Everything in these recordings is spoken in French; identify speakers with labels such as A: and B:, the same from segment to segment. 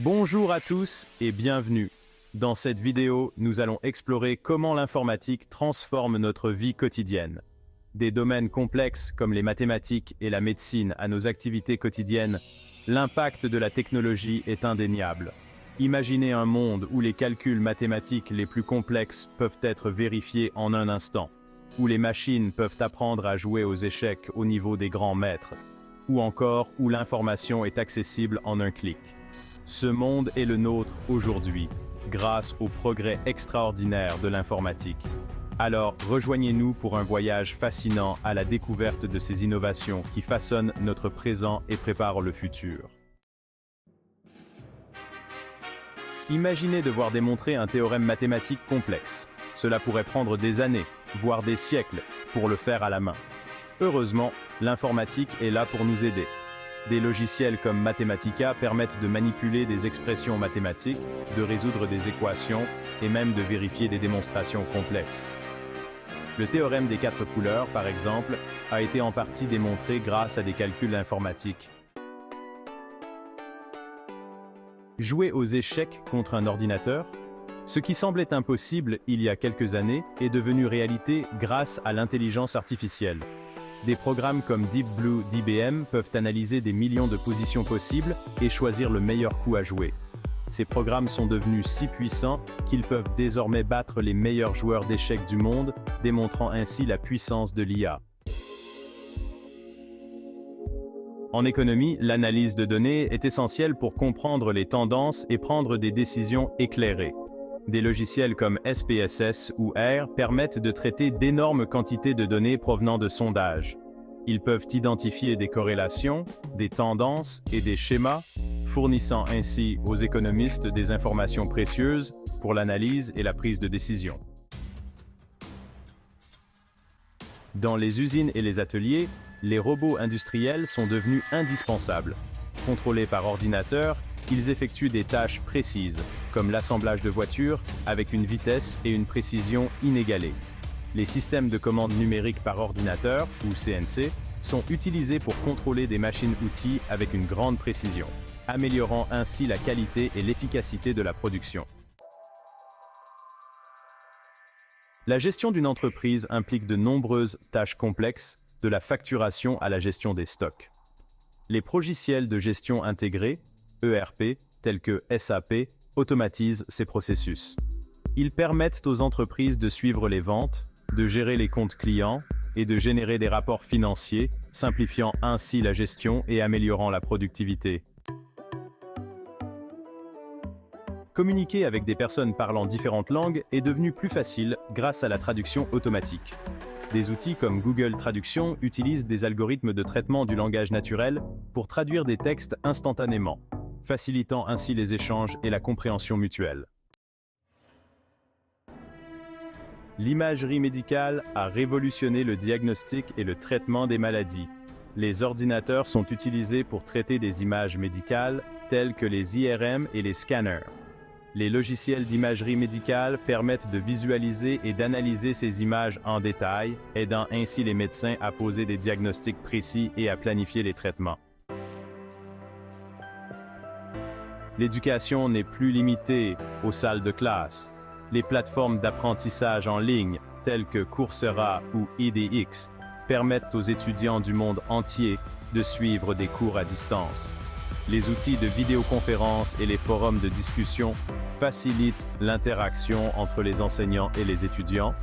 A: Bonjour à tous et bienvenue. Dans cette vidéo, nous allons explorer comment l'informatique transforme notre vie quotidienne. Des domaines complexes comme les mathématiques et la médecine à nos activités quotidiennes, l'impact de la technologie est indéniable. Imaginez un monde où les calculs mathématiques les plus complexes peuvent être vérifiés en un instant, où les machines peuvent apprendre à jouer aux échecs au niveau des grands maîtres, ou encore où l'information est accessible en un clic. Ce monde est le nôtre aujourd'hui, grâce au progrès extraordinaire de l'informatique. Alors, rejoignez-nous pour un voyage fascinant à la découverte de ces innovations qui façonnent notre présent et préparent le futur. Imaginez devoir démontrer un théorème mathématique complexe. Cela pourrait prendre des années, voire des siècles, pour le faire à la main. Heureusement, l'informatique est là pour nous aider. Des logiciels comme Mathematica permettent de manipuler des expressions mathématiques, de résoudre des équations et même de vérifier des démonstrations complexes. Le théorème des 4 couleurs, par exemple, a été en partie démontré grâce à des calculs informatiques. Jouer aux échecs contre un ordinateur? Ce qui semblait impossible il y a quelques années est devenu réalité grâce à l'intelligence artificielle. Des programmes comme Deep Blue d'IBM peuvent analyser des millions de positions possibles et choisir le meilleur coup à jouer. Ces programmes sont devenus si puissants qu'ils peuvent désormais battre les meilleurs joueurs d'échecs du monde, démontrant ainsi la puissance de l'IA. En économie, l'analyse de données est essentielle pour comprendre les tendances et prendre des décisions éclairées. Des logiciels comme SPSS ou R permettent de traiter d'énormes quantités de données provenant de sondages. Ils peuvent identifier des corrélations, des tendances et des schémas, fournissant ainsi aux économistes des informations précieuses pour l'analyse et la prise de décision. Dans les usines et les ateliers, les robots industriels sont devenus indispensables. Contrôlés par ordinateur, ils effectuent des tâches précises, comme l'assemblage de voitures, avec une vitesse et une précision inégalées. Les systèmes de commande numérique par ordinateur, ou CNC, sont utilisés pour contrôler des machines-outils avec une grande précision, améliorant ainsi la qualité et l'efficacité de la production. La gestion d'une entreprise implique de nombreuses tâches complexes, de la facturation à la gestion des stocks. Les logiciels de gestion intégrée, ERP, tels que SAP, automatisent ces processus. Ils permettent aux entreprises de suivre les ventes, de gérer les comptes clients et de générer des rapports financiers, simplifiant ainsi la gestion et améliorant la productivité. Communiquer avec des personnes parlant différentes langues est devenu plus facile grâce à la traduction automatique. Des outils comme Google Traduction utilisent des algorithmes de traitement du langage naturel pour traduire des textes instantanément, facilitant ainsi les échanges et la compréhension mutuelle. L'imagerie médicale a révolutionné le diagnostic et le traitement des maladies. Les ordinateurs sont utilisés pour traiter des images médicales, telles que les IRM et les scanners. Les logiciels d'imagerie médicale permettent de visualiser et d'analyser ces images en détail, aidant ainsi les médecins à poser des diagnostics précis et à planifier les traitements. L'éducation n'est plus limitée aux salles de classe. Les plateformes d'apprentissage en ligne, telles que Coursera ou edX, permettent aux étudiants du monde entier de suivre des cours à distance. Les outils de vidéoconférence et les forums de discussion facilitent l'interaction entre les enseignants et les étudiants,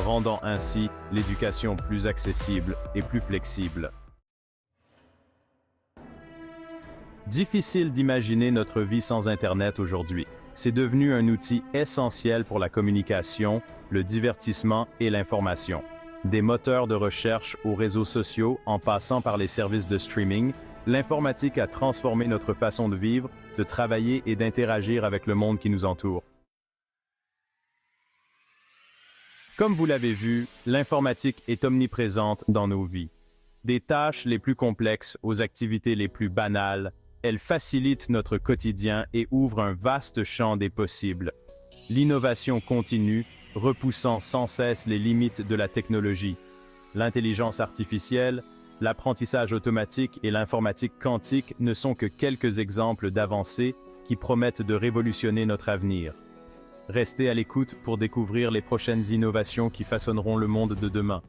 A: rendant ainsi l'éducation plus accessible et plus flexible. Difficile d'imaginer notre vie sans Internet aujourd'hui. C'est devenu un outil essentiel pour la communication, le divertissement et l'information. Des moteurs de recherche aux réseaux sociaux en passant par les services de streaming, l'informatique a transformé notre façon de vivre, de travailler et d'interagir avec le monde qui nous entoure. Comme vous l'avez vu, l'informatique est omniprésente dans nos vies. Des tâches les plus complexes aux activités les plus banales, elle facilite notre quotidien et ouvre un vaste champ des possibles. L'innovation continue, repoussant sans cesse les limites de la technologie. L'intelligence artificielle, l'apprentissage automatique et l'informatique quantique ne sont que quelques exemples d'avancées qui promettent de révolutionner notre avenir. Restez à l'écoute pour découvrir les prochaines innovations qui façonneront le monde de demain.